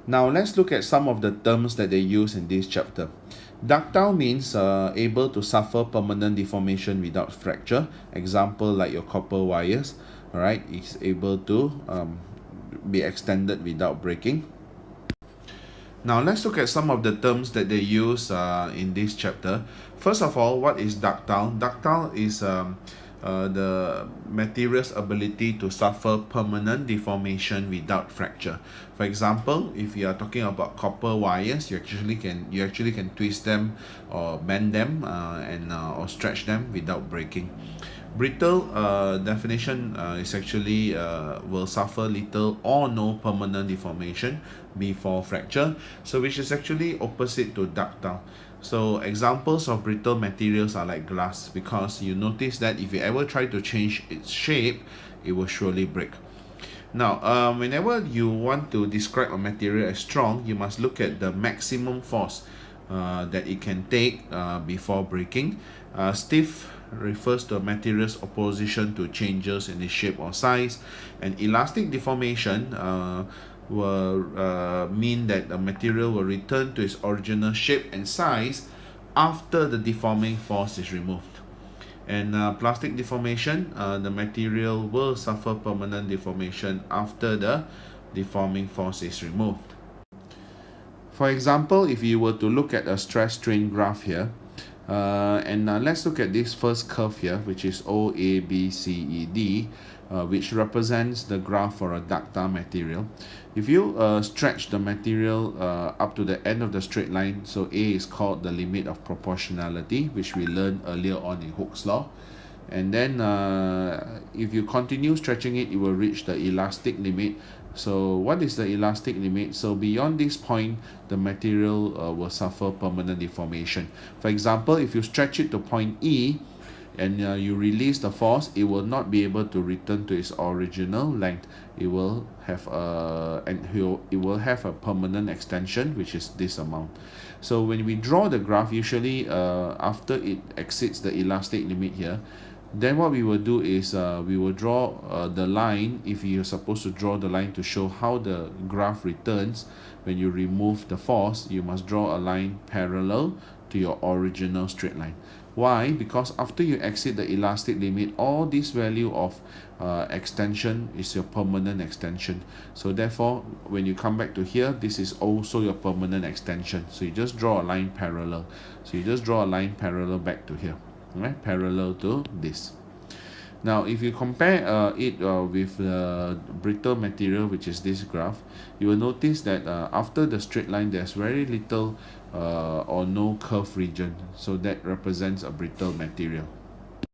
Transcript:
Now let's look at some of the terms that they use in this chapter. Ductile means able to suffer permanent deformation without fracture. Example like your copper wires, all right, is able to be extended without breaking. Now let's look at some of the terms that they use in this chapter. First of all, what is ductile? Ductile is the material's ability to suffer permanent deformation without fracture. For example, if you are talking about copper wires, you actually can twist them or bend them or stretch them without breaking. Brittle definition is actually will suffer little or no permanent deformation before fracture, so which is actually opposite to ductile. So examples of brittle materials are like glass, because you notice that if you ever try to change its shape, it will surely break. Now, whenever you want to describe a material as strong, you must look at the maximum force that it can take before breaking. Stiff refers to a material's opposition to changes in its shape or size, and elastic deformation will mean that the material will return to its original shape and size after the deforming force is removed. And plastic deformation, the material will suffer permanent deformation after the deforming force is removed. For example, if you were to look at a stress strain graph here, let's look at this first curve here, which is OABCED, which represents the graph for a ductile material. If you stretch the material up to the end of the straight line, so A is called the limit of proportionality, which we learned earlier on in Hooke's law. And then if you continue stretching it, it will reach the elastic limit. So what is the elastic limit? So beyond this point, the material will suffer permanent deformation. For example, if you stretch it to point E and you release the force, it will not be able to return to its original length. It will have a permanent extension, which is this amount. So when we draw the graph, usually after it exceeds the elastic limit here, then what we will do is we will draw the line. If you're supposed to draw the line to show how the graph returns when you remove the force, you must draw a line parallel to your original straight line. Why? Because after you exceed the elastic limit, all this value of extension is your permanent extension. So therefore, when you come back to here, this is also your permanent extension. So you just draw a line parallel. So you just draw a line parallel back to here. Right, parallel to this. Now, if you compare it with the brittle material, which is this graph, you will notice that after the straight line, there's very little or no curve region. So that represents a brittle material.